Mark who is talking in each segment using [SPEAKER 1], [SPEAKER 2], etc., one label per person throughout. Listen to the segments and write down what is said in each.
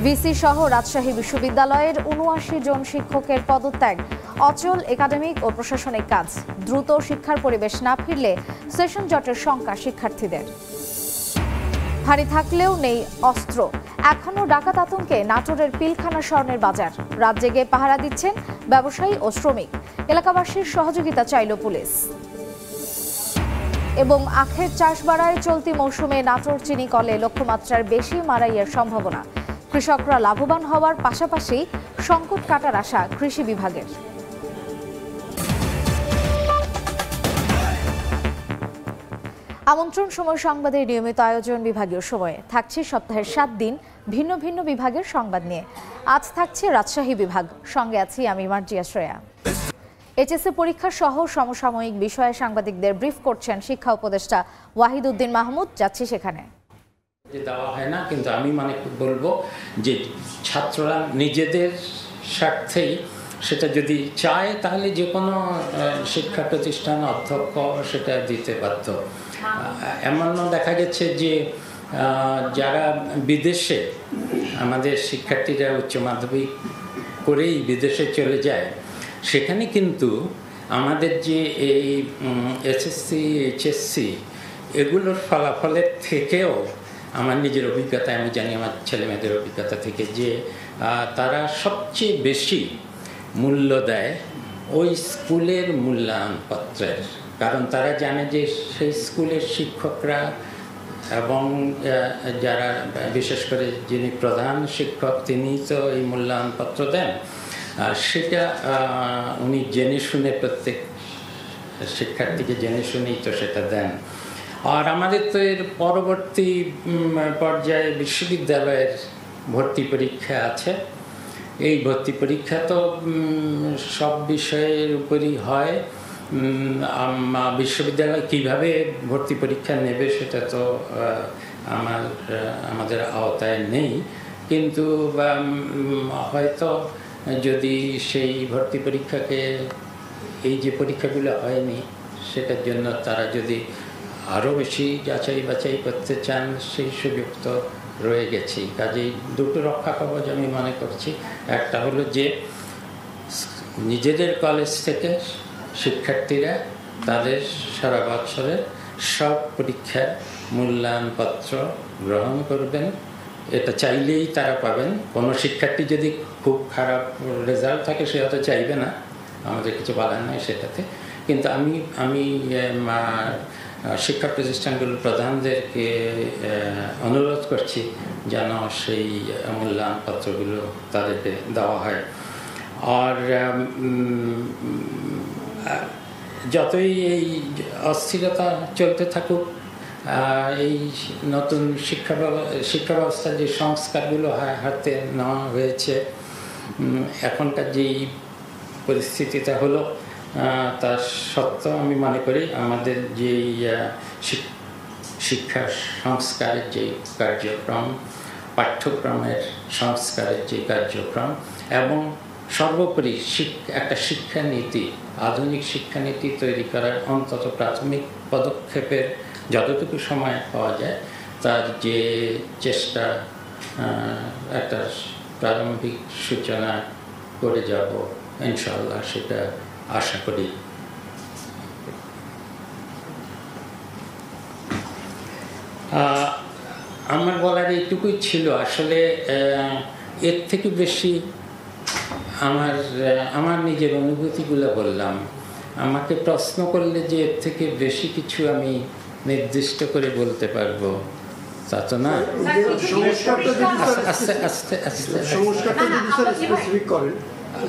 [SPEAKER 1] VC সহ রাজশাহী বিশ্ববিদ্যালয়ের ৭৯ জন শিক্ষকের পদত্যাগ, অচল একাডেমিক ও প্রশাসনিক কাজ, দ্রুত শিক্ষার পরিবেশ না ফিরলে সেশন জটের শঙ্কা শিক্ষার্থীদের। ভারী থাকলেও নেই অস্ত্র, এখনও ডাকাত আতঙ্কে নাটোরের পিলখানা স্বর্ণের বাজার। রাত জেগে পাহারা দিচ্ছেন ব্যবসায়ী ও শ্রমিক, এলাকাবাসীর সহযোগিতা চাইল পুলিশ। এবং আখের চাষ বাড়ায় চলতি মৌসুমে নাটোর চিনি কলে লক্ষ্যমাত্রার বেশি মারাইয়ের সম্ভাবনা। কৃষকরা লাভবান হওয়ার পাশাপাশি সংকট কাটার আশা কৃষি বিভাগের। আমন্ত্রণ সময় সংবাদের নিয়মিত আয়োজন বিভাগীয় সময়ে থাকছে সপ্তাহের 7 দিন ভিন্ন ভিন্ন বিভাগের সংবাদ নিয়ে। আজ থাকছে রাজশাহী বিভাগ, সঙ্গে আছি আমি মার্জিয়া শ্রেয়া। এইচএসসি পরীক্ষা সহ সমসাময়িক বিষয়ে সাংবাদিকদের ব্রিফ করছেন শিক্ষা উপদেষ্টা ওয়াহিদ উদ্দিন মাহমুদ। যাচ্ছি সেখানে।
[SPEAKER 2] দেওয়া হয় না, কিন্তু আমি বলবো যে ছাত্ররা নিজেদের স্বার্থেই সেটা যদি চায় তাহলে যে কোনো শিক্ষা প্রতিষ্ঠান অধ্যক্ষ সেটা দিতে বাধ্য। এমনও দেখা গেছে যে যারা বিদেশে, আমাদের শিক্ষার্থীরা উচ্চ মাধ্যমিক করেই বিদেশে চলে যায়, সেখানে কিন্তু আমাদের যে এই এসএসসি এইচএসসি এগুলোর ফলাফলের থেকেও আমার নিজের অভিজ্ঞতা, আমি জানি আমার ছেলেমেয়েদের অভিজ্ঞতা থেকে, যে তারা সবচেয়ে বেশি মূল্য দেয় ওই স্কুলের মূল্যায়নপত্রের। কারণ তারা জানে যে সেই স্কুলের শিক্ষকরা এবং যারা বিশেষ করে যিনি প্রধান শিক্ষক তিনি তো এই মূল্যায়নপত্র দেন, সেটা উনি জেনে শুনে প্রত্যেক শিক্ষার্থীকে জেনে শুনেই তো সেটা দেন। আর আমাদের তো এর পরবর্তী পর্যায়ে বিশ্ববিদ্যালয়ের ভর্তি পরীক্ষা আছে। এই ভর্তি পরীক্ষা তো সব বিষয়ের উপরই হয়। বিশ্ববিদ্যালয় কিভাবে ভর্তি পরীক্ষা নেবে সেটা তো আমাদের আওতায় নেই, কিন্তু হয়তো যদি সেই ভর্তি পরীক্ষাকে, এই যে পরীক্ষাগুলো হয়নি সেটার জন্য তারা যদি আরও বেশি যাচাই বাছাই করতে চান, সেই সুযোগ তো রয়ে গেছি। কাজেই দুটো রক্ষা কবচ আমি মনে করছি। একটা হলো যে নিজেদের কলেজ থেকে শিক্ষার্থীরা তাদের সারা বছরের সব পরীক্ষার মূল্যায়নপত্র গ্রহণ করবেন, এটা চাইলেই তারা পাবেন। কোনো শিক্ষার্থী যদি খুব খারাপ রেজাল্ট থাকে সে হয়তো চাইবে না, আমাদের কিছু বলার নয় সেটাতে। কিন্তু আমি শিক্ষা প্রতিষ্ঠানগুলোর প্রধানদেরকে অনুরোধ করছি যেন সেই মূল্যায়নপত্রগুলো তাদেরকে দেওয়া হয়। আর যতই এই অস্থিরতা চলতে থাকুক, এই নতুন শিক্ষা ব্যবস্থার যে সংস্কারগুলো হাতে নেওয়া হয়েছে, এখনকার যেই পরিস্থিতিটা হলো তার সত্ত্বেও আমি মনে করি আমাদের যেই শিক্ষা সংস্কারের যে কার্যক্রম, পাঠ্যক্রমের সংস্কারের যে কার্যক্রম এবং সর্বোপরি একটা শিক্ষানীতি, আধুনিক শিক্ষানীতি তৈরি করার অন্তত প্রাথমিক পদক্ষেপের যতটুকু সময় পাওয়া যায় তার যে চেষ্টা, একটা প্রারম্ভিক সূচনা করে যাব ইনশাআল্লাহ, সেটা আশা করি। আমার বলার এইটুকুই ছিল। আসলে এর থেকে বেশি আমার নিজের অনুভূতিগুলো বললাম। আমাকে প্রশ্ন করলে যে এর থেকে বেশি কিছু আমি নির্দিষ্ট করে বলতে পারবো তা তো না। আস্তে আস্তে আস্তে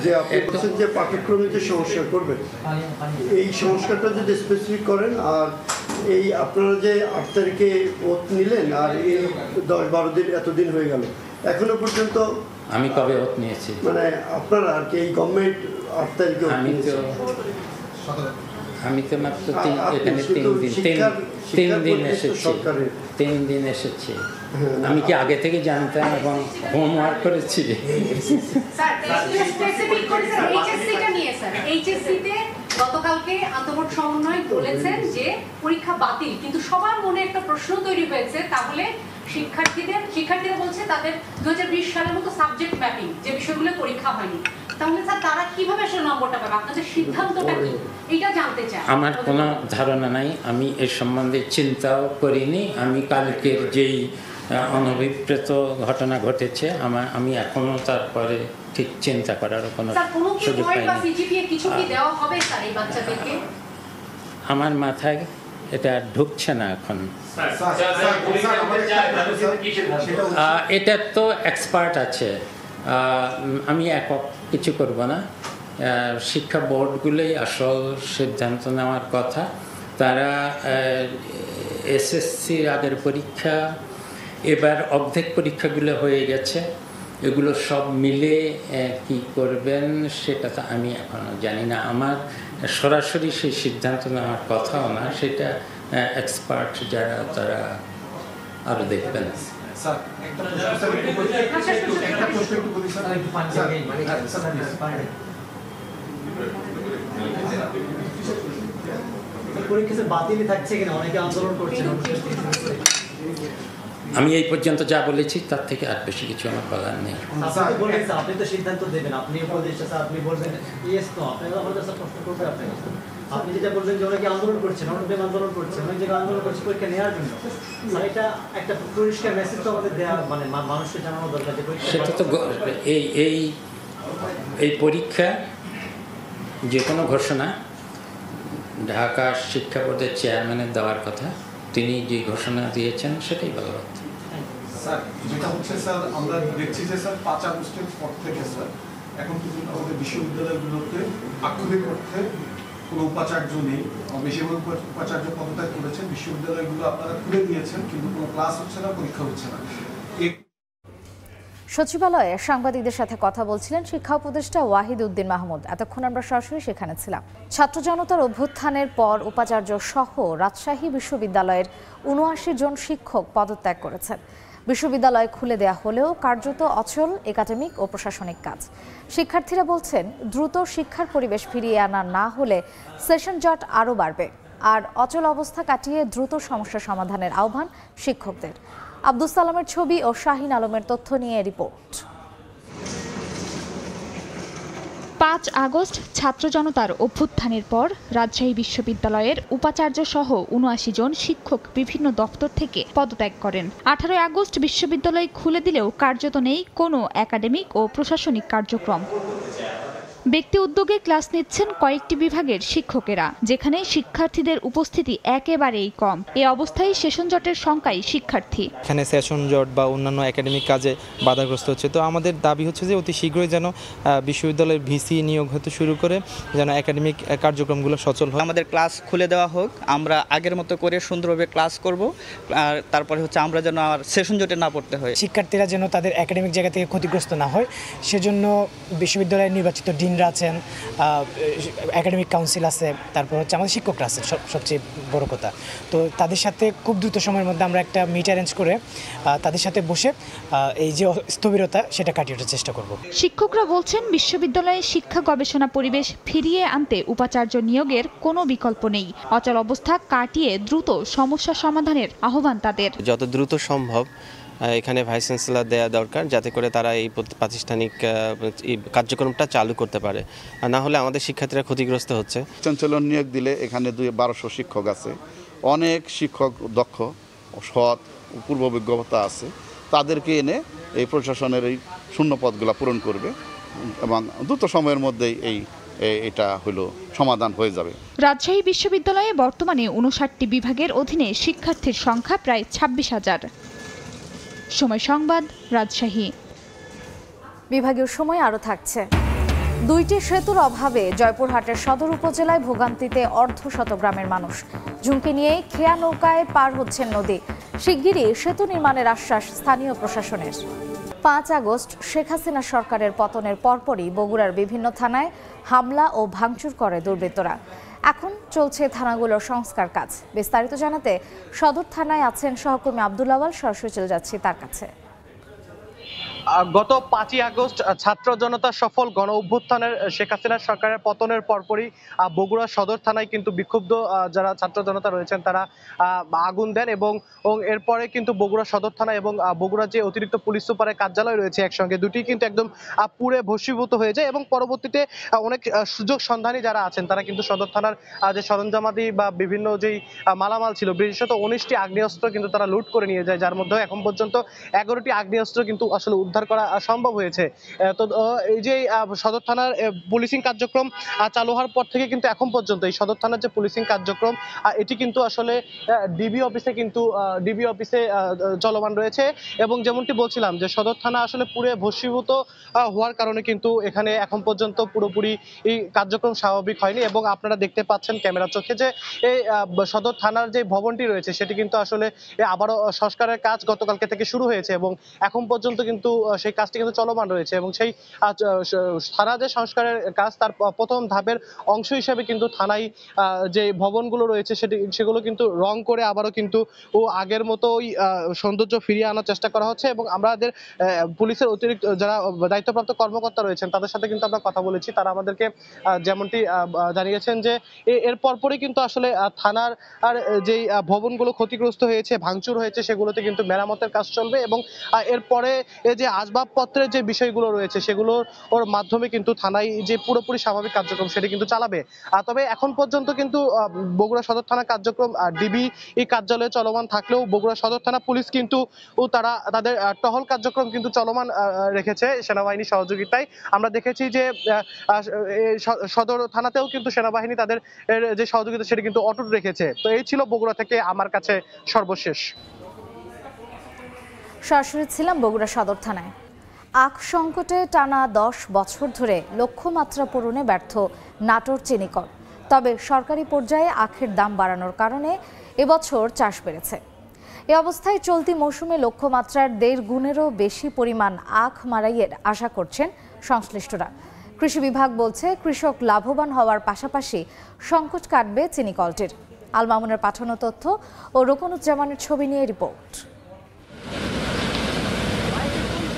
[SPEAKER 3] যে আপনি বলছেন যে পাঠ্যক্রমে যে সংস্কার করবেন, এই সংস্কারটা যদি স্পেসিফিক করেন, আর এই আপনারা যে 8 তারিখে ওত নিলেন আর এই 10-12 দিন এতদিন হয়ে গেল, এখনো পর্যন্ত
[SPEAKER 2] আমি কবে ওত নিয়েছি?
[SPEAKER 3] মানে আপনারা আর কি এই গভর্নমেন্ট 8 তারিখে
[SPEAKER 2] আমি তো মাত্র এখানে 3 দিন এসেছি। আমি কি আগে থেকে জানতাম এবং হোমওয়ার্ক করেছি?
[SPEAKER 4] গতকালকে আন্তঃবোর্ড সমন্বয় বলেছেন যে পরীক্ষা বাতিল, কিন্তু সবার মনে একটা প্রশ্ন তৈরি হয়েছে, তাহলে শিক্ষার্থীরা বলছে তাদের 2020 সালের মতো সাবজেক্ট ম্যাপিং যে বিষয়গুলো পরীক্ষা হয়নি, তাহলে স্যার তারা কিভাবে আসলে নম্বরটা পাবে? আপনাদের সিদ্ধান্তটা কি এটা জানতে চাই।
[SPEAKER 2] আমার কোনো ধারণা নাই, আমি এর সম্বন্ধে চিন্তাও করিনি। আমি কালকের যেই অনভিপ্রেত ঘটনা ঘটেছে আমি এখনো তারপরে ঠিক চিন্তা করার কোনো সুযোগ পাইনি। আমার মাথায় এটা ঢুকছে না এখন। এটার তো এক্সপার্ট আছে, আমি একক কিছু করব না। শিক্ষা বোর্ডগুলোই আসল সিদ্ধান্ত নেওয়ার কথা। তারা এসএসসির আগের পরীক্ষা, এবার অর্ধেক পরীক্ষাগুলো হয়ে গেছে, এগুলো সব মিলে কি করবেন সেটা তো আমি এখনো জানি না। আমার সরাসরি সেই সিদ্ধান্ত নেওয়ার কথাও না, সেটা এক্সপার্ট যারা তারা আরও দেখবেন। আমি এই পর্যন্ত যা বলেছি তার থেকে আর বেশি কিছু আমার বলার নেই।
[SPEAKER 5] আপনি তো সিদ্ধান্ত দেবেন, আপনি উপদেষ্টা, আপনি বলবেন ইয়েস নো, আপনারা আমাদের কাছে প্রশ্ন করবে আপনার কাছে। আপনি যেটা বলবেন যে অনেকে আন্দোলন করছেন, অনেকে আন্দোলন করছেন, অনেক জায়গায় আন্দোলন করছে পরীক্ষা নেওয়ার জন্য, মানে এটা একটা পরিষ্কার মেসেজ তো আমাদের দেওয়া, মানে মানুষকে জানানো দরকার যে পরীক্ষা।
[SPEAKER 2] সেটা তো এই পরীক্ষা যে কোনো ঘোষণা ঢাকা শিক্ষা বোর্ডের চেয়ারম্যানের দেওয়ার কথা, তিনি যে ঘোষণা দিয়েছেন সেটাই ভালো কথা।
[SPEAKER 6] স্যার যেটা হচ্ছে স্যার আমরা দেখছি যে স্যার 5 আগস্টের পর থেকে স্যার এখন কিন্তু আমাদের বিশ্ববিদ্যালয়গুলোতে আক্ষরিক অর্থে কোনো উপাচার্য নেই। বেশিরভাগ উপাচার্য পদত্যাগ করেছেন, বিশ্ববিদ্যালয়গুলো আপনারা খুলে দিয়েছেন কিন্তু কোনো ক্লাস হচ্ছে না, পরীক্ষা হচ্ছে না।
[SPEAKER 1] সচিবালয়ে সাংবাদিকদের সাথে কথা বলছিলেন শিক্ষা উপদেষ্টা ওয়াহিদ উদ্দিন মাহমুদ। এতক্ষণ আমরা সরাসরি সেখানে ছিলাম। ছাত্র জনতার অভ্যুত্থানের পর উপাচার্য সহ রাজশাহী বিশ্ববিদ্যালয়ের ৭৯ জন শিক্ষক পদত্যাগ করেছেন। বিশ্ববিদ্যালয় খুলে দেয়া হলেও কার্যত অচল একাডেমিক ও প্রশাসনিক কাজ। শিক্ষার্থীরা বলছেন, দ্রুত শিক্ষার পরিবেশ ফিরিয়ে আনা না হলে সেশন জট আরও বাড়বে। আর অচল অবস্থা কাটিয়ে দ্রুত সমস্যা সমাধানের আহ্বান শিক্ষকদের। আব্দুস সালামের ছবি ও শাহিন আলমের তথ্য নিয়ে রিপোর্ট।
[SPEAKER 7] ৫ আগস্ট ছাত্র জনতার অভ্যুত্থানের পর রাজশাহী বিশ্ববিদ্যালয়ের উপাচার্য সহ ৭৯ জন শিক্ষক বিভিন্ন দপ্তর থেকে পদত্যাগ করেন। ১৮ আগস্ট বিশ্ববিদ্যালয় খুলে দিলেও কার্যত নেই কোনো একাডেমিক ও প্রশাসনিক কার্যক্রম। ব্যক্তি উদ্যোগে ক্লাস নিচ্ছেন কয়েকটি বিভাগের শিক্ষকেরা, যেখানে শিক্ষার্থীদের উপস্থিতি একেবারেই কম। এই অবস্থায় সেশন জটের শঙ্কায় শিক্ষার্থী।
[SPEAKER 8] এখানে সেশন জট বা অন্যান্য একাডেমিক কাজে বাধাগ্রস্ত হচ্ছে। তো আমাদের দাবি হচ্ছে যে অতি শীঘ্রই যেন বিশ্ববিদ্যালয়ের ভিসি নিয়োগ হতে শুরু করে যেন একাডেমিক কার্যক্রমগুলো সচল হয়।
[SPEAKER 9] আমাদের ক্লাস খুলে দেওয়া হোক, আমরা আগের মতো করে সুন্দরভাবে ক্লাস করব। আর তারপরে হচ্ছে আমরা যেন আর সেশন জটে না পড়তে হয়।
[SPEAKER 5] শিক্ষার্থীরা যেন তাদের একাডেমিক জায়গা থেকে ক্ষতিগ্রস্ত না হয়, সেজন্য বিশ্ববিদ্যালয়ের নির্বাচিত ডিনরা আছেন, একাডেমিক কাউন্সিল আছে, তারপর হচ্ছে আমাদের শিক্ষকরা আছে, সবচেয়ে বড় কথা। তো তাদের সাথে খুব দ্রুত সময়ের মধ্যে আমরা একটা মিট অ্যারেঞ্জ করে তাদের সাথে বসে এই যে স্থবিরতা সেটা কাটিয়ে ওঠার চেষ্টা করব।
[SPEAKER 7] শিক্ষকরা বলছেন, বিশ্ববিদ্যালয়ে শিক্ষা গবেষণা পরিবেশ ফিরিয়ে আনতে উপাচার্য নিয়োগের কোনো বিকল্প নেই। অচল অবস্থা কাটিয়ে দ্রুত সমস্যা সমাধানের আহ্বান তাদের।
[SPEAKER 10] যত দ্রুত সম্ভব এখানে ভাইস চ্যান্সেলর দেওয়া দরকার, যাতে করে তারা এই প্রাতিষ্ঠানিক কার্যক্রমটা চালু করতে পারে। না হলে আমাদের শিক্ষার্থীরা ক্ষতিগ্রস্ত হচ্ছে।
[SPEAKER 11] চ্যান্সেলর নিয়োগ দিলে এখানে 1200 শিক্ষক আছে, অনেক শিক্ষক দক্ষ, সৎ, পূর্ব অভিজ্ঞতা আছে, তাদেরকে এনে এই প্রশাসনের এই শূন্য পদগুলো পূরণ করবে এবং দ্রুত সময়ের মধ্যেই এটা হলো সমাধান হয়ে যাবে।
[SPEAKER 7] রাজশাহী বিশ্ববিদ্যালয়ে বর্তমানে ৫৯টি বিভাগের অধীনে শিক্ষার্থীর সংখ্যা প্রায় ২৬,০০০। সময় সংবাদ, রাজশাহী।
[SPEAKER 1] বিভাগীয় সময় আরও থাকছে। 2টি সেতুর অভাবে জয়পুরহাটের সদর উপজেলায় ভোগান্তিতে অর্ধশত গ্রামের মানুষ। ঝুঁকি নিয়ে খেয়া নৌকায় পার হচ্ছেন নদী। শিগগিরই সেতু নির্মাণের আশ্বাস স্থানীয় প্রশাসনের। 5 আগস্ট শেখ হাসিনা সরকারের পতনের পরপরই বগুড়ার বিভিন্ন থানায় হামলা ও ভাঙচুর করে দুর্বৃত্তরা। এখন চলছে থানাগুলোর সংস্কার কাজ। বিস্তারিত জানাতে সদর থানায় আছেন সহকর্মী আব্দুল আওয়াল। সরাসরি চলে যাচ্ছি তার কাছে।
[SPEAKER 12] গত 5ই আগস্ট ছাত্র জনতা সফল গণ অভ্যুত্থানের শেখ হাসিনা সরকারের পতনের পরপরই বগুড়া সদর থানায় কিন্তু বিক্ষুব্ধ যারা ছাত্র জনতা রয়েছেন তারা আগুন দেন এবং এরপরে কিন্তু বগুড়া সদর থানা এবং বগুড়া যে অতিরিক্ত পুলিশ সুপারের কার্যালয় রয়েছে একসঙ্গে দুটি কিন্তু একদম পুড়ে ভস্মীভূত হয়ে যায় এবং পরবর্তীতে অনেক সুযোগ সন্ধানী যারা আছেন তারা কিন্তু সদর থানার যে সরঞ্জামাদি বা বিভিন্ন যেই মালামাল ছিল বিশেষত 19টি আগ্নেয়াস্ত্র কিন্তু তারা লুট করে নিয়ে যায়, যার মধ্যে এখন পর্যন্ত 11টি আগ্নেয়াস্ত্র কিন্তু আসলে উদ্ধার করা সম্ভব হয়েছে। তো এই যে সদর থানার পুলিশিং কার্যক্রম চালু হওয়ার পর থেকে কিন্তু এখন পর্যন্ত এই সদর থানার যে পুলিশিং কার্যক্রম এটি কিন্তু আসলে ডিবি অফিসে চলমান রয়েছে এবং যেমনটি বলছিলাম যে সদর থানা আসলে পুরো ভস্মীভূত হওয়ার কারণে কিন্তু এখানে এখন পর্যন্ত পুরোপুরি এই কার্যক্রম স্বাভাবিক হয়নি এবং আপনারা দেখতে পাচ্ছেন ক্যামেরা চোখে যে এই সদর থানার যে ভবনটি রয়েছে সেটি কিন্তু আসলে আবারও সংস্কারের কাজ গতকালকে থেকে শুরু হয়েছে এবং এখন পর্যন্ত কিন্তু সেই কাজটি কিন্তু চলমান রয়েছে এবং সেই থানা যে সংস্কারের কাজ তার প্রথম ধাপের অংশ হিসেবে কিন্তু থানায় যে ভবনগুলো রয়েছে সেগুলো কিন্তু রং করে আবারও কিন্তু আগের মতোই সৌন্দর্য ফিরিয়ে আনার চেষ্টা করা হচ্ছে এবং আমাদের পুলিশের অতিরিক্ত যারা দায়িত্বপ্রাপ্ত কর্মকর্তা রয়েছেন তাদের সাথে কিন্তু আমরা কথা বলেছি, তারা আমাদেরকে যেমনটি জানিয়েছেন যে এর পরপরই কিন্তু আসলে থানার আর যেই ভবনগুলো ক্ষতিগ্রস্ত হয়েছে ভাঙচুর হয়েছে সেগুলোতে কিন্তু মেরামতের কাজ চলবে এবং এরপরে এই যে আসবাবপত্রের যে বিষয়গুলো রয়েছে সেগুলোর মাধ্যমে কিন্তু থানায় যে পুরোপুরি স্বাভাবিক কার্যক্রম সেটি কিন্তু চালাবে। তবে এখন পর্যন্ত কিন্তু বগুড়া সদর থানা কার্যক্রম ডিবি এই কার্যালয়ে চলমান থাকলেও বগুড়া সদর থানা পুলিশ কিন্তু তারা তাদের টহল কার্যক্রম কিন্তু চলমান রেখেছে সেনাবাহিনীর সহযোগিতায়। আমরা দেখেছি যে সদর থানাতেও কিন্তু সেনাবাহিনী তাদের যে সহযোগিতা সেটি কিন্তু অটুট রেখেছে। তো এই ছিল বগুড়া থেকে আমার কাছে সর্বশেষ।
[SPEAKER 1] সরাসরি ছিলাম বগুড়া সদর থানায়। আখ সংকটে টানা 10 বছর ধরে লক্ষ্যমাত্রা পূরণে ব্যর্থ নাটোর চিনিকল। তবে সরকারি পর্যায়ে আখের দাম বাড়ানোর কারণে এবছর চাষ বেড়েছে। এ অবস্থায় চলতি মৌসুমে লক্ষ্যমাত্রার 1.5 গুণেরও বেশি পরিমাণ আখ মাড়াইয়ের আশা করছেন সংশ্লিষ্টরা। কৃষি বিভাগ বলছে কৃষক লাভবান হওয়ার পাশাপাশি সংকট কাটবে চিনিকলটির। আল মামুনের পাঠানো তথ্য ও রোকনুজ্জামানের ছবি নিয়ে রিপোর্ট।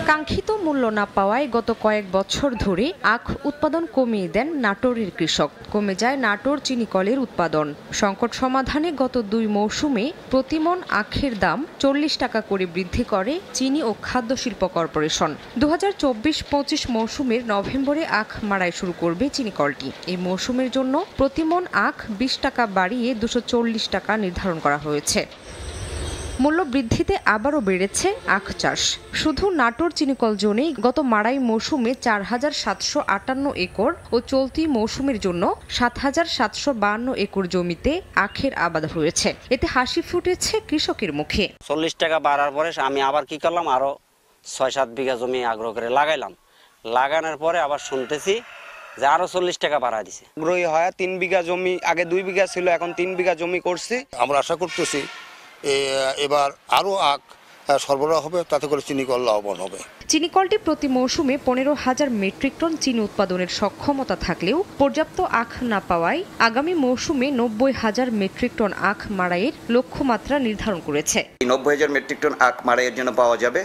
[SPEAKER 13] কাঙ্ক্ষিত মূল্য না পাওয়ায় গত কয়েক বছর ধরে আখ উৎপাদন কমিয়ে দেন নাটোরের কৃষক। কমে যায় নাটোর চিনিকলের উৎপাদন। সংকট সমাধানে গত 2 মৌসুমে প্রতিমন আখের দাম 40 টাকা করে বৃদ্ধি করে চিনি ও খাদ্য শিল্প কর্পোরেশন। 2024-25 মৌসুমের নভেম্বরে আখ মাড়াই শুরু করবে চিনিকলটি। এই মৌসুমের জন্য প্রতিমন আখ 20 টাকা বাড়িয়ে 240 টাকা নির্ধারণ করা হয়েছে। মূল্য বৃদ্ধিতে আবারও বেড়েছে আখ চাষ। শুধু নাটোর চিনিকল জোনেই গত মাড়াই মৌসুমে 4758 একর ও চলতি মৌসুমের জন্য 7752 একর জমিতে আখের আবাদ হয়েছে। এতে হাসি ফুটেছে কৃষকের মুখে।
[SPEAKER 14] 40 টাকা বাড়ার পরে আমি আবার কি করলাম, আরো 6-7 বিঘা জমি আগ্রহ করে লাগাইলাম। লাগানোর পরে আবার শুনতেছি যে আরো 40 টাকা বাড়া দিছে।
[SPEAKER 15] আগ্রহী হয় 3 বিঘা জমি, আগে 2 বিঘা ছিল, এখন 3 বিঘা জমি করছি।
[SPEAKER 16] আমরা আশা করতেছি এবার আরো আখ সরবরাহ হবে, তাতে করে চিনিকল লাভবান হবে।
[SPEAKER 13] চিনিকলটি প্রতি মৌসুমে 15,000 মেট্রিক টন চিনি উৎপাদনের সক্ষমতা থাকলেও পর্যাপ্ত আখ না পাওয়ায় আগামী মৌসুমে 90,000 মেট্রিক টন আখ মাড়াইয়ের লক্ষ্যমাত্রা নির্ধারণ করেছে।
[SPEAKER 17] 90,000 মেট্রিক টন আখ মাড়াইয়ের জন্য পাওয়া যাবে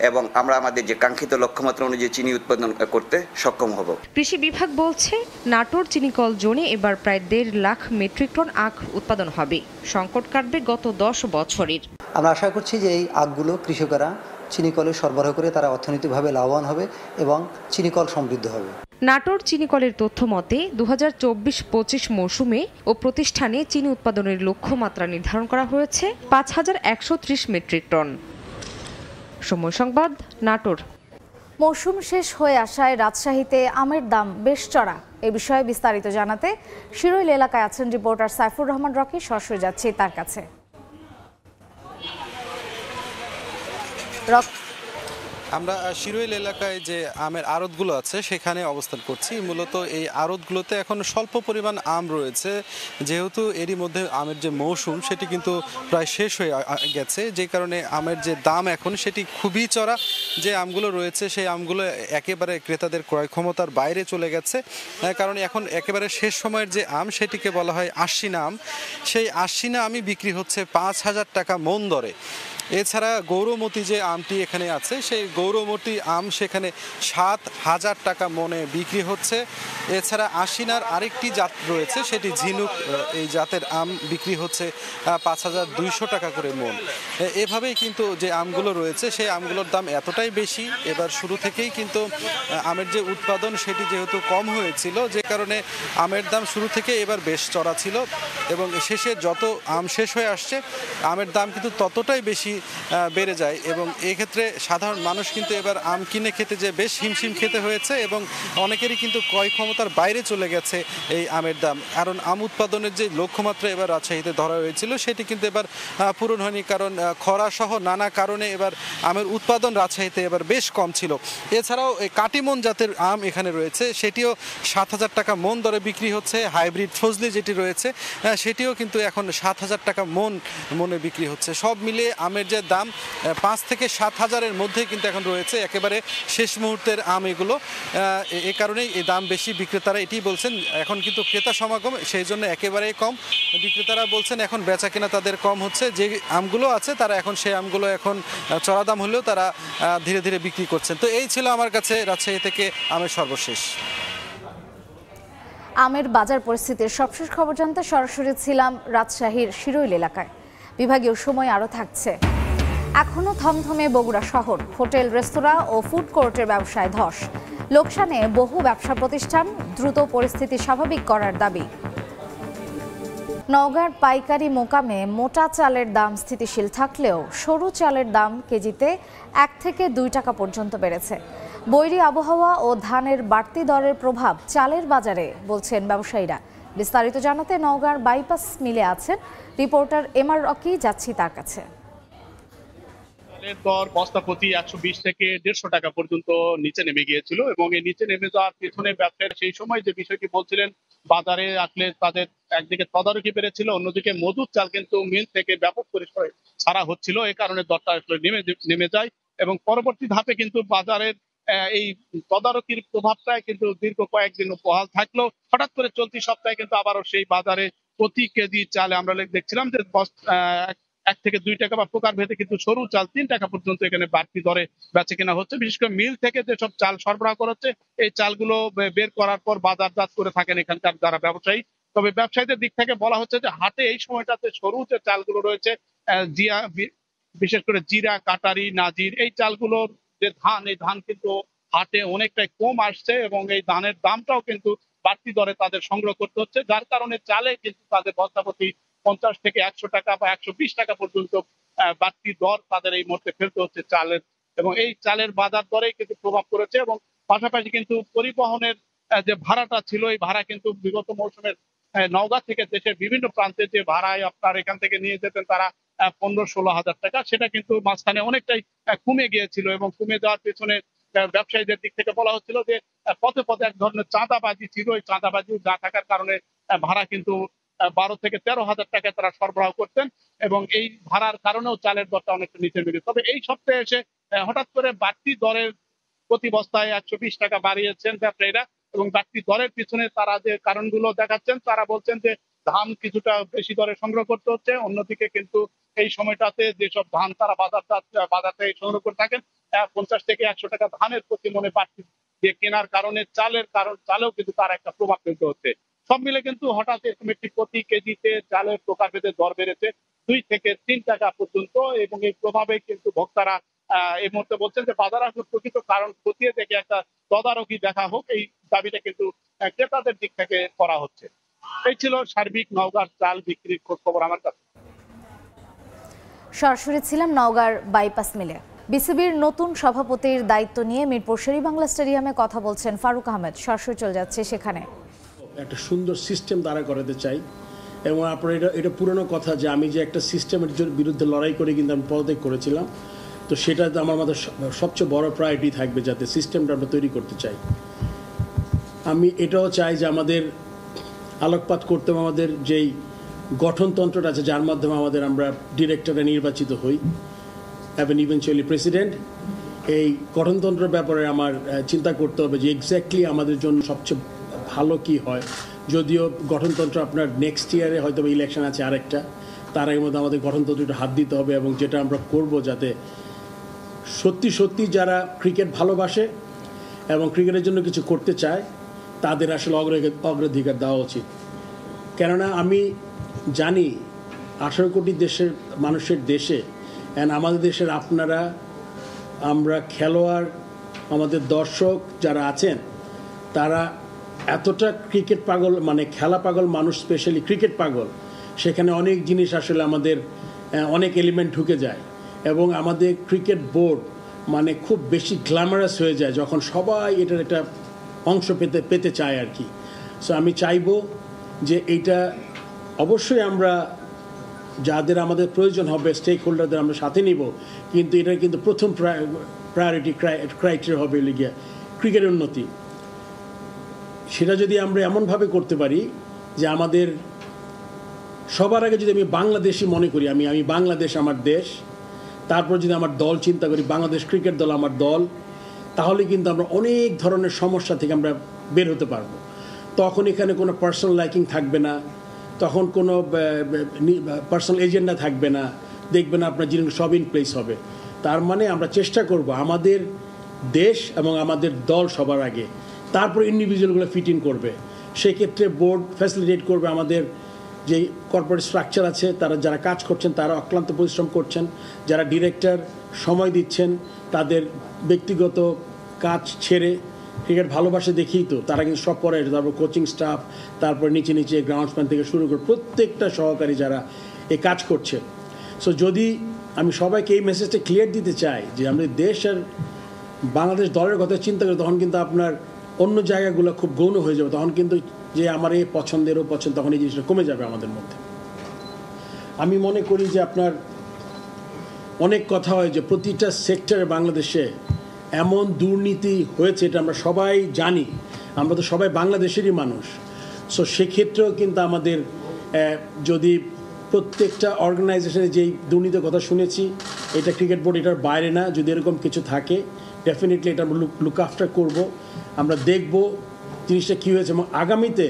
[SPEAKER 17] এবং আমরা আমাদের যে কাঙ্ক্ষিত লক্ষ্যমাত্রা অনুযায়ী চিনি উৎপাদন করতে সক্ষম হব।
[SPEAKER 13] কৃষি বিভাগ বলছে নাটোর চিনিকল জোনে এবার প্রায় 1.5 লাখ মেট্রিক টন আখ উৎপাদন হবে। সংকট কাটবে গত 10 বছরের।
[SPEAKER 18] আমরা আশা করছি যে এই আখগুলো কৃষকেরা চিনিকলে সরবরাহ করে তারা অর্থনৈতিকভাবে লাভবান হবে এবং চিনিকল সমৃদ্ধ হবে।
[SPEAKER 13] নাটোর চিনিকলের তথ্য মতে 2024-25 মৌসুমে ও প্রতিষ্ঠানে চিনি উৎপাদনের লক্ষ্যমাত্রা নির্ধারণ করা হয়েছে 5130 মেট্রিক টন। সময় সংবাদ, নাটোর।
[SPEAKER 1] মৌসুম শেষ হয়ে আসায় রাজশাহীতে আমের দাম বেশ চড়া। এ বিষয়ে বিস্তারিত জানাতে শিরোইল এলাকায় আছেন রিপোর্টার সাইফুর রহমান রকি। সরাসরি যাচ্ছি তার কাছে।
[SPEAKER 19] আমরা শিরোইল এলাকায় যে আমের আড়তগুলো আছে সেখানে অবস্থান করছি। মূলত এই আড়তগুলোতে এখন স্বল্প পরিমাণ আম রয়েছে, যেহেতু এরই মধ্যে আমের যে মৌসুম সেটি কিন্তু প্রায় শেষ হয়ে গেছে, যে কারণে আমের যে দাম এখন সেটি খুবই চড়া। যে আমগুলো রয়েছে সেই আমগুলো একেবারে ক্রেতাদের ক্রয় ক্ষমতার বাইরে চলে গেছে, কারণ এখন একেবারে শেষ সময়ের যে আম সেটিকে বলা হয় আশ্বিনা আম। সেই আশ্বিনা আমই বিক্রি হচ্ছে 5,000 টাকা মন দরে। এছাড়া গৌরমতি যে আমটি এখানে আছে সেই গৌরমতি আম সেখানে 7,000 টাকা মনে বিক্রি হচ্ছে। এছাড়া আশিনার আরেকটি জাত রয়েছে সেটি ঝিনুক, এই জাতের আম বিক্রি হচ্ছে 5,200 টাকা করে মন। এভাবেই কিন্তু যে আমগুলো রয়েছে সেই আমগুলোর দাম এতটাই বেশি, এবার শুরু থেকেই কিন্তু আমের যে উৎপাদন সেটি যেহেতু কম হয়েছিল, যে কারণে আমের দাম শুরু থেকে এবার বেশ চড়া ছিল এবং শেষে যত আম শেষ হয়ে আসছে আমের দাম কিন্তু ততটাই বেশি বেড়ে যায় এবং এক্ষেত্রে সাধারণ মানুষ কিন্তু এবার আম কিনে খেতে যে বেশ হিমশিম খেতে হয়েছে এবং অনেকেরই কিন্তু ক্রয় ক্ষমতার বাইরে চলে গেছে এই আমের দাম। কারণ আম উৎপাদনের যে লক্ষ্যমাত্রা এবার রাজশাহীতে ধরা হয়েছিল সেটি কিন্তু এবার পূরণ হয়নি, কারণ খরা সহ নানা কারণে এবার আমের উৎপাদন রাজশাহীতে এবার বেশ কম ছিল। এছাড়াও এই কাটিমন জাতের আম এখানে রয়েছে, সেটিও 7,000 টাকা মন দরে বিক্রি হচ্ছে। হাইব্রিড ফজলি যেটি রয়েছে সেটিও কিন্তু এখন 7,000 টাকা মনে বিক্রি হচ্ছে। সব মিলিয়ে আমের যে দাম 5 থেকে 7,000-এর মধ্যে কিন্তু এখন রয়েছে, একেবারে শেষ মুহূর্তের আম এগুলো। এই কারণেই এই দাম বেশি। বিক্রেতারা এটি বলছেন, এখন কিন্তু ক্রেতা সমাগম সেই জন্য একেবারেই কম। বিক্রেতারা বলছেন এখন বেচা কেনা তাদের কম হচ্ছে, যে আমগুলো আছে তারা এখন সেই আমগুলো এখন চড়া দাম হলেও তারা ধীরে ধীরে বিক্রি করছেন। তো এই ছিল আমার কাছে রাজশাহী থেকে আমের সর্বশেষ।
[SPEAKER 1] আমের বাজার পরিস্থিতির সবশেষ খবর জানতে সরাসরি ছিলাম রাজশাহীর শিরোইল এলাকায়। বিভাগীয় সময় আরও থাকছে। এখনও থমথমে বগুড়া শহর, হোটেল, রেস্তোরাঁ ও ফুড কোর্টের ব্যবসায় ধস। লোকসানে বহু ব্যবসা প্রতিষ্ঠান, দ্রুত পরিস্থিতি স্বাভাবিক করার দাবি। নওগাঁর পাইকারি মোকামে মোটা চালের দাম স্থিতিশীল থাকলেও সরু চালের দাম কেজিতে 1 থেকে 2 টাকা পর্যন্ত বেড়েছে। বৈরী আবহাওয়া ও ধানের বাড়তি দরের প্রভাব চালের বাজারে, বলছেন ব্যবসায়ীরা। বিস্তারিত জানাতে নওগাঁর বাইপাস মিলে আছেন রিপোর্টার এমআর রকি, যাচ্ছি তার কাছে।
[SPEAKER 20] চালের দর বস্তা প্রতি 120 থেকে 150 টাকা পর্যন্ত নিচে নেমে গিয়েছিল এবং এই নিচে নেমে যাওয়ার পেছনে ব্যবসায়ীরা সেই সময় যে বিষয়টি বলছিলেন, বাজারে আসলে তাদের একদিকে তদারকি বেড়েছিল, অন্যদিকে মজুদ চাল কিন্তু মিল থেকে ব্যাপক পরিসরে ছাড়া হচ্ছিল। এই কারণে দরটা আসলে নেমে যায় এবং পরবর্তী ধাপে কিন্তু বাজারের এই তদারকির প্রভাবটাই কিন্তু দীর্ঘ কয়েকদিন বহাল থাকলো। হঠাৎ করে চলতি সপ্তাহে কিন্তু আবারও সেই বাজারে প্রতি কেজি চালে আমরা দেখছিলাম যে 1 থেকে 2 টাকা বা প্রকার ভেদে কিন্তু সরু চাল 3 টাকা পর্যন্ত এখানে বাড়তি দরে বেচে কেনা হচ্ছে। বিশেষ করে মিল থেকে যেসব চাল সরবরাহ করা হচ্ছে এই চালগুলো বের করার পর বাজারজাত করে থাকেন এখানকার যারা ব্যবসায়ী। তবে ব্যবসায়ীদের দিক থেকে বলা হচ্ছে যে হাটে এই সময়টাতে সরু যে চালগুলো রয়েছে, বিশেষ করে জিরা, কাটারি, নাজির, এই চালগুলোর যে ধান, এই ধান কিন্তু হাটে অনেকটাই কম আসছে এবং এই ধানের দামটাও কিন্তু বাড়তি দরে তাদের সংগ্রহ করতে হচ্ছে, যার কারণে চালে কিন্তু তাদের বস্তাপ্রতি 50 থেকে 100 টাকা বা 120 টাকা পর্যন্ত বাড়তি দর তাদের এই মুহূর্তে ফেলতে হচ্ছে চালের। এবং এই চালের বাজার দরেই কিন্তু প্রভাব পড়েছে এবং পাশাপাশি কিন্তু পরিবহনের যে ভাড়াটা ছিল, এই ভাড়া কিন্তু বিগত মৌসুমের নওগাঁ থেকে দেশের বিভিন্ন প্রান্তে যে ভাড়ায় আপনার এখান থেকে নিয়ে যেতেন তারা 15-16 হাজার টাকা, সেটা কিন্তু মাঝখানে অনেকটাই কমে গিয়েছিল এবং কমে যাওয়ার পেছনে ব্যবসায়ীদের দিক থেকে বলা হচ্ছিল যে পথে পথে এক ধরনের চাঁদাবাজি ছিল। এই চাঁদাবাজি যা থাকার কারণে ভাড়া কিন্তু 12 থেকে 13 হাজার টাকায় তারা সরবরাহ করতেন এবং এই ভাড়ার কারণেও চালের দরটা অনেকটা নিচে নেমে। তবে এই সপ্তাহে এসে হঠাৎ করে বাড়তি দরের প্রতি বস্তায় 120 টাকা বাড়িয়েছেন ব্যবসায়ীরা এবং বাড়তি দরের পিছনে তারা যে কারণগুলো দেখাচ্ছেন, তারা বলছেন যে ধান কিছুটা বেশি দরে সংগ্রহ করতে হচ্ছে, অন্যদিকে কিন্তু এই সময়টাতে যেসব ধান তারা বাজার থেকে সংগ্রহ করে থাকেন 50 থেকে 100 টাকা ধানের প্রতি মনে বাড়তি দিয়ে কেনার কারণে চালেও কিন্তু তার একটা প্রভাব ফেলতে হচ্ছে। সব মিলে কিন্তু হঠাৎ এরকম একটি প্রতি কেজিতে চালের প্রকারভেদে দর বেড়েছে 2 থেকে 3 টাকা পর্যন্ত এবং এই প্রভাবে কিন্তু ভোক্তারা এই মুহূর্তে বলছেন যে বাজার আসলে প্রকৃত কারণ খতিয়ে দেখে একটা তদারকি দেখা হোক, এই দাবিটা কিন্তু ক্রেতাদের দিক থেকে করা হচ্ছে। এই ছিল সার্বিক নওগাঁর চাল বিক্রির খোঁজ খবর আমার কাছে।
[SPEAKER 1] সরাসরি ছিলাম নওগাঁর বাইপাস মিলে। বিসিবির নতুন সভাপতির দায়িত্ব নিয়ে মিরপুর শেরেবাংলা স্টেডিয়ামে কথা বলছেন ফারুক আহমেদ। সরাসরি চলে যাচ্ছে সেখানে।
[SPEAKER 21] একটা সুন্দর সিস্টেম দাঁড়া করাতে চাই এবং আপনার এটা পুরনো কথা যে আমি যে একটা সিস্টেমের বিরুদ্ধে লড়াই করে কিন্তু আমি পদত্যাগ করেছিলাম, তো সেটা আমার মাথায় সবচেয়ে বড় প্রায়োরিটি থাকবে, যাতে সিস্টেমটা আমরা তৈরি করতে চাই। আমি এটাও চাই যে আমাদের আলোকপাত করতে আমাদের যেই গঠনতন্ত্রটা আছে যার মাধ্যমে আমরা ডিরেক্টরে নির্বাচিত হই এবং ইভেনচুয়ালি প্রেসিডেন্ট, এই গঠনতন্ত্রের ব্যাপারে আমার চিন্তা করতে হবে যে এক্স্যাক্টলি আমাদের জন্য সবচেয়ে ভালো কি হয়। যদিও গঠনতন্ত্র আপনার নেক্সট ইয়ারে হয়তো ইলেকশন আছে আরেকটা, তার আগের মধ্যে আমাদের গঠনতন্ত্রটা হাত দিতে হবে, এবং যেটা আমরা করব যাতে সত্যি সত্যি যারা ক্রিকেট ভালোবাসে এবং ক্রিকেটের জন্য কিছু করতে চায় তাদের আসলে অগ্রাধিকার দেওয়া উচিত। কেননা আমি জানি 18 কোটি দেশের মানুষের দেশে আমাদের দেশের আপনারা, আমরা খেলোয়াড়, আমাদের দর্শক যারা আছেন তারা এতটা ক্রিকেট পাগল, মানে খেলা পাগল মানুষ, স্পেশালি ক্রিকেট পাগল, সেখানে অনেক জিনিস আসলে আমাদের অনেক এলিমেন্ট ঢুকে যায়, এবং আমাদের ক্রিকেট বোর্ড মানে খুব বেশি গ্ল্যামারাস হয়ে যায় যখন সবাই এটার একটা অংশ পেতে চায় আর কি। সো আমি চাইবো যে এইটা অবশ্যই আমরা যাদের আমাদের প্রয়োজন হবে স্টেক হোল্ডারদের আমরা সাথে নিব, কিন্তু এটা কিন্তু প্রথম প্রায়োরিটি ক্রাইটেরিয়া হবে লিগে ক্রিকেটের উন্নতি। সেটা যদি আমরা এমনভাবে করতে পারি যে আমাদের সবার আগে যদি আমি বাংলাদেশি মনে করি, আমি বাংলাদেশ আমার দেশ, তারপর যদি আমার দল চিন্তা করি, বাংলাদেশ ক্রিকেট দল আমার দল, তাহলে কিন্তু আমরা অনেক ধরনের সমস্যা থেকে আমরা বের হতে পারবো। তখন এখানে কোনো পার্সোনাল লাইকিং থাকবে না, তখন কোনো পার্সোনাল এজেন্ডা থাকবে না, দেখবে না আপনার জিনিস সব ইন প্লেস হবে। তার মানে আমরা চেষ্টা করব আমাদের দেশ এবং আমাদের দল সবার আগে, তারপর ইন্ডিভিজুয়ালগুলো ফিট ইন করবে। সেক্ষেত্রে বোর্ড ফ্যাসিলিটেট করবে আমাদের যে কর্পোরেট স্ট্রাকচার আছে, তারা যারা কাজ করছেন তারা অক্লান্ত পরিশ্রম করছেন, যারা ডিরেক্টর সময় দিচ্ছেন, তাদের ব্যক্তিগত কাজ ছেড়ে ক্রিকেট ভালোবাসে দেখেই তো তারা কিন্তু সব পরে, তারপর কোচিং স্টাফ, তারপর নিচে নিচে গ্রাউন্ডসম্যান থেকে শুরু করে প্রত্যেকটা সহকারী যারা এই কাজ করছে। সো যদি আমি সবাইকে এই মেসেজটা ক্লিয়ার দিতে চাই যে আমাদের দেশ আর বাংলাদেশ দলের কথা চিন্তা করি, তখন কিন্তু আপনার অন্য জায়গাগুলো খুব গৌণ হয়ে যাবে, তখন কিন্তু যে আমার এই পছন্দেরও পছন্দ, তখন এই জিনিসটা কমে যাবে আমাদের মধ্যে। আমি মনে করি যে আপনার অনেক কথা হয় যে প্রতিটা সেক্টরে বাংলাদেশে এমন দুর্নীতি হয়েছে, এটা আমরা সবাই জানি, আমরা তো সবাই বাংলাদেশেরই মানুষ। সো সেক্ষেত্রেও কিন্তু আমাদের যদি প্রত্যেকটা অর্গানাইজেশনে যেই দুর্নীতির কথা শুনেছি, এটা ক্রিকেট বোর্ড এটার বাইরে না, যদি এরকম কিছু থাকে ডেফিনেটলি এটা আমরা লুক আফটার করবো, আমরা দেখব জিনিসটা কী হয়েছে, এবং আগামীতে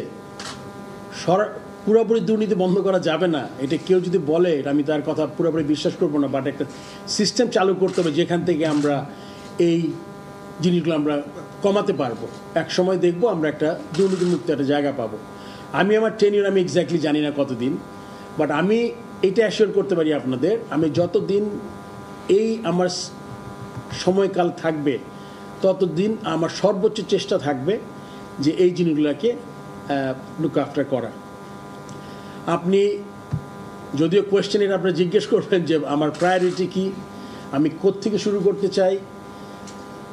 [SPEAKER 21] পুরোপুরি দুর্নীতি বন্ধ করা যাবে না, এটা কেউ যদি বলে এটা আমি তার কথা পুরোপুরি বিশ্বাস করবো না, বাট একটা সিস্টেম চালু করতে হবে যেখান থেকে আমরা এই জিনিসগুলো আমরা কমাতে পারবো। এক সময় দেখবো আমরা একটা দুর্নীতিমুক্ত একটা জায়গা পাবো। আমি আমার টেনিয়র আমি এক্স্যাক্টলি জানি না কতদিন, বাট আমি এটা অ্যাসিওর করতে পারি আপনাদের, আমি যতদিন এই আমার সময়কাল থাকবে ততদিন আমার সর্বোচ্চ চেষ্টা থাকবে যে এই জিনিসগুলোকে লুক আফটার করা। আপনি যদিও কোয়েশ্চেনের আপনারা জিজ্ঞেস করবেন যে আমার প্রায়োরিটি কী, আমি কোত্থেকে শুরু করতে চাই,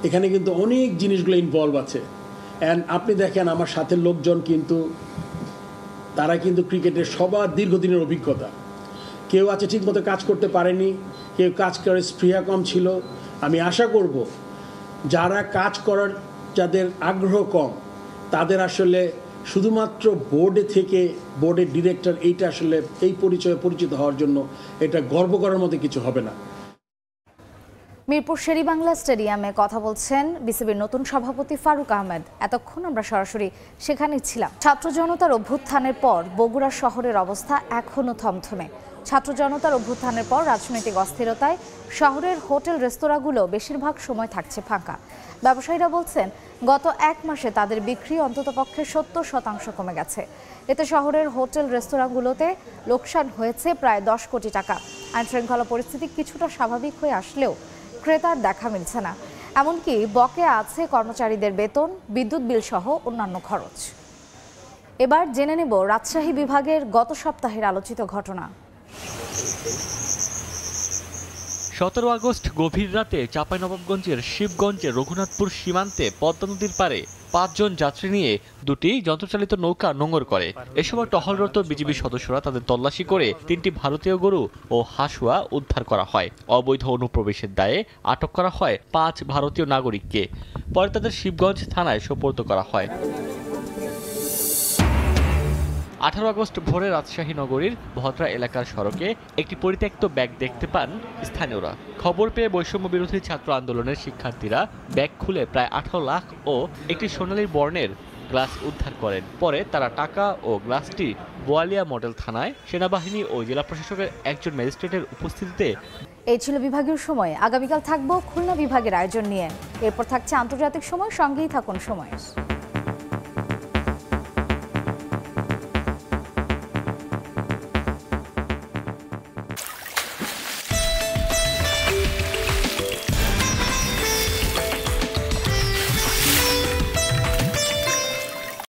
[SPEAKER 21] এখানে কিন্তু অনেক জিনিসগুলো ইনভলভ আছে। অ্যান্ড আপনি দেখেন আমার সাথে লোকজন কিন্তু তারা কিন্তু ক্রিকেটের সবার দীর্ঘদিনের অভিজ্ঞতা, কেউ আছে ঠিকমতো কাজ করতে পারেনি, কেউ কাজ করে স্পৃহা কম ছিল। আমি আশা করব যারা কাজ করার, যাদের আগ্রহ কম, তাদের আসলে শুধুমাত্র বোর্ডে থেকে বোর্ডের ডিরেক্টর এইটা আসলে এই পরিচয়ে পরিচিত হওয়ার জন্য এটা গর্ব করার মতো কিছু হবে না।
[SPEAKER 1] মিরপুর শেরেবাংলা স্টেডিয়ামে কথা বলছেন বিসিবির নতুন সভাপতি ফারুক আহমেদ। এতক্ষণ আমরা সরাসরি সেখানেই ছিলাম। ছাত্র জনতার অভ্যুত্থানের পর বগুড়া শহরের অবস্থা এখনো থমথমে। ছাত্র জনতার অভ্যুত্থানের পর রাজনৈতিক অস্থিরতায় শহরের হোটেল রেস্তোরাঁগুলো বেশিরভাগ সময় থাকছে ফাঁকা। ব্যবসায়ীরা বলছেন গত এক মাসে তাদের বিক্রি অন্ততপক্ষে 70% কমে গেছে। এতে শহরের হোটেল রেস্তোরাঁগুলোতে লোকসান হয়েছে প্রায় 10 কোটি টাকা। আইনশৃঙ্খলা পরিস্থিতি কিছুটা স্বাভাবিক হয়ে আসলেও ক্রেতার দেখা মিলছে না। এমনকি বকেয়া আছে কর্মচারীদের বেতন, বিদ্যুৎ বিল সহ অন্যান্য খরচ। এবার জেনে নেব রাজশাহী বিভাগের গত সপ্তাহের আলোচিত ঘটনা।
[SPEAKER 3] 17 আগস্ট গভীর রাতে চাঁপাইনবাবগঞ্জের শিবগঞ্জের রঘুনাথপুর সীমান্তে পদ্মা নদীর পাড়ে 5 জন যাত্রী নিয়ে দুটি যন্ত্রচালিত নৌকা নোঙর করে। এ সময় টহলরত বিজিবি সদস্যরা তাদের তল্লাশি করে 3টি ভারতীয় গরু ও হাঁসুয়া উদ্ধার করা হয়। অবৈধ অনুপ্রবেশের দায়ে আটক করা হয় 5 ভারতীয় নাগরিককে। পরে তাদের শিবগঞ্জ থানায় সোপর্দ করা হয়। 18 আগস্ট ভোরে রাজশাহী নগরীর ভদ্রা এলাকার সড়কে একটি পরিত্যক্ত ব্যাগ দেখতে পান স্থানীয়রা। খবর পেয়ে বৈষম্য বিরোধী ছাত্র আন্দোলনের শিক্ষার্থীরা ব্যাগ খুলে প্রায় 18 লাখ ও একটি সোনালী বর্ণের গ্লাস উদ্ধার করেন। পরে তারা টাকা ও গ্লাসটি বোয়ালিয়া মডেল থানায় সেনাবাহিনী ও জেলা প্রশাসকের একজন ম্যাজিস্ট্রেটের উপস্থিতিতে।
[SPEAKER 1] এই ছিল বিভাগীয় সময়। আগামীকাল থাকবো খুলনা বিভাগের আয়োজন নিয়ে। এরপর থাকছে আন্তর্জাতিক সময়। সঙ্গেই থাকুন সময়।